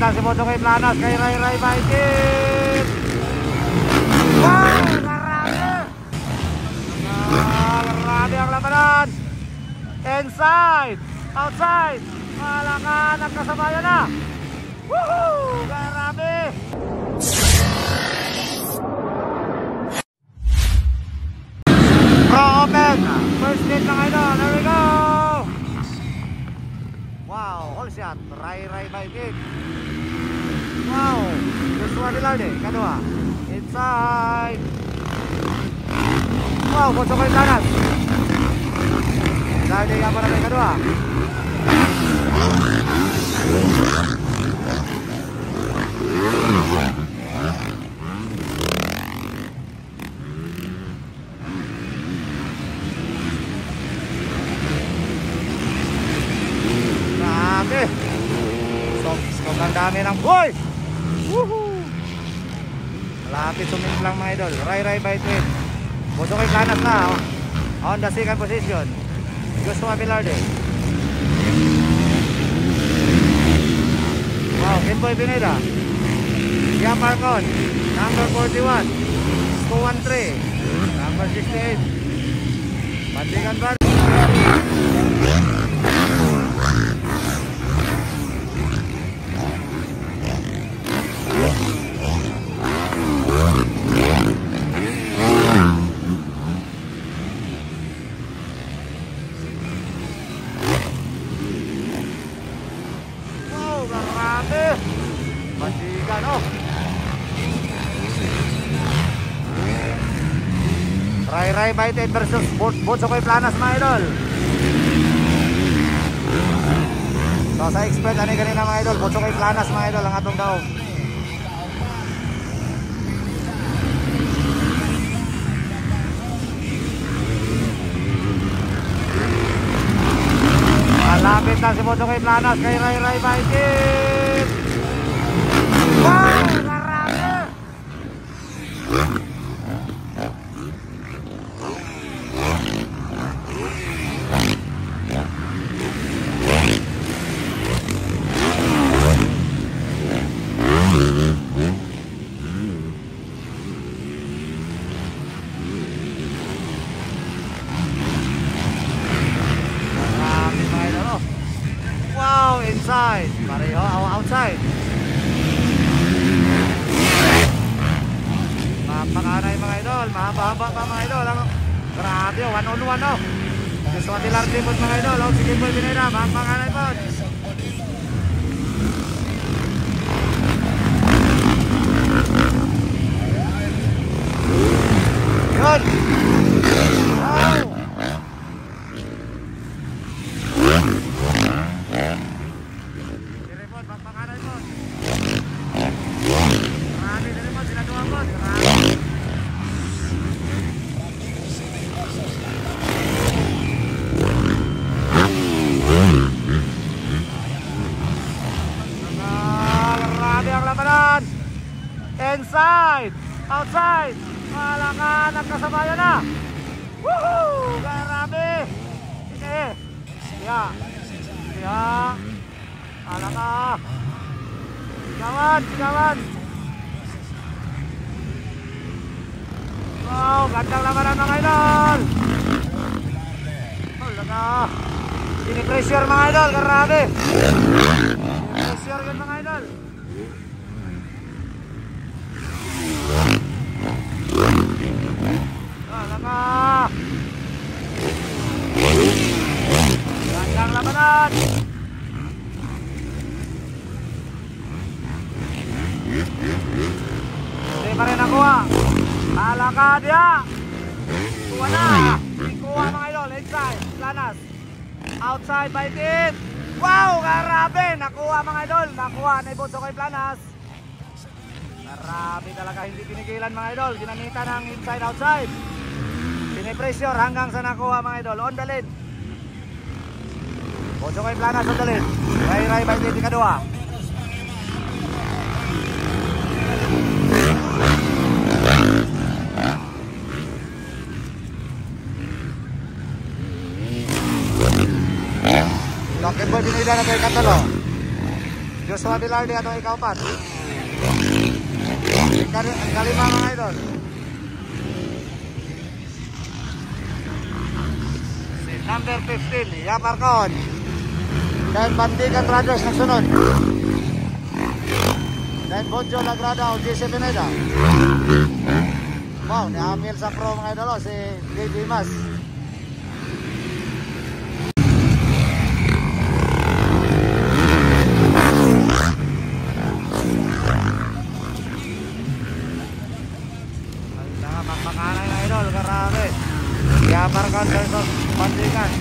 na si Bocho kay Planas, kay Ray Ray Baitin. Wow! Grabe ang labanan. Inside, outside, Malakan ang kasabayan na. Woohoo! Grabe! Pro open, first hit ng idol, there we go. Wow, all shot, Ray Ray Baitin. Wow, Joshua Velarde, kadua, inside. Wow, Bocho kay Planas. Velarde nga para may kadua. Grabe. Sobrang dami ng boy. Woohoo! Malapit sumimplang mga idol. Ray Ray Baitin. Bocho kay Planas na. On the second position, Joshua Velarde. Wow, Kenboy Pineda. Sia Marcon, number 41. 213, number 68. Pandigan ba? Pandigan, oh. Ray Ray Baitin versus Bocho kay Planas mga idol. So sa expert ani ganina mga idol, Bocho kay Planas mga idol ang atong daog. Malapit na si Bocho kay Planas, kay Ray Ray Baitin. Wow! Grabe! Wow, inside. Pareho, outside. Mapakanay mga idol, mahaba-haba pa mga idol. Grabe, 1-on-1 oh. Joshua Velarde po mga idol. Oh, sige po, Pineda, mapakanay po. Yun. Wow. Inside, outside, Malakan ang kasabayan na. Woohoo! Grabe! Sige. Siya. Malakan. Sigawan. Wow, gandang labanan mga idol. Wala. Sini-pressure mga idol, grabe. Sini-pressure yun mga idol. Gandang labanan. Hindi pa rin nakuha. Malaka dia. Kuha na. Kuha mga idol. Inside, Planas. Outside, Baitin. Wow, grabe. Nakuha mga idol. Nakuha na Bocho kay Planas. Grabe talaga, hindi pinigilan mga idol. Ginamitan ng inside outside. Pinipressure hanggang sa nakuha mga idol. On the lead. Bocho kay Planas on the lead. Ray Ray Baitin di kadua. Kenboy Pineda na kay Katalo. Joshua Velarde atong ikaw pat. Ang kalima mga idol. Si number 15, Yapar Con. Dahil Bandigan Brothers na sunod. Dahil Bonjo Lagrada o JC Pineda. Wow, ni-appeal sa pro mga idol si JB Mas. Magmakanan na idol, karami. Yapar Con versus Bandigan.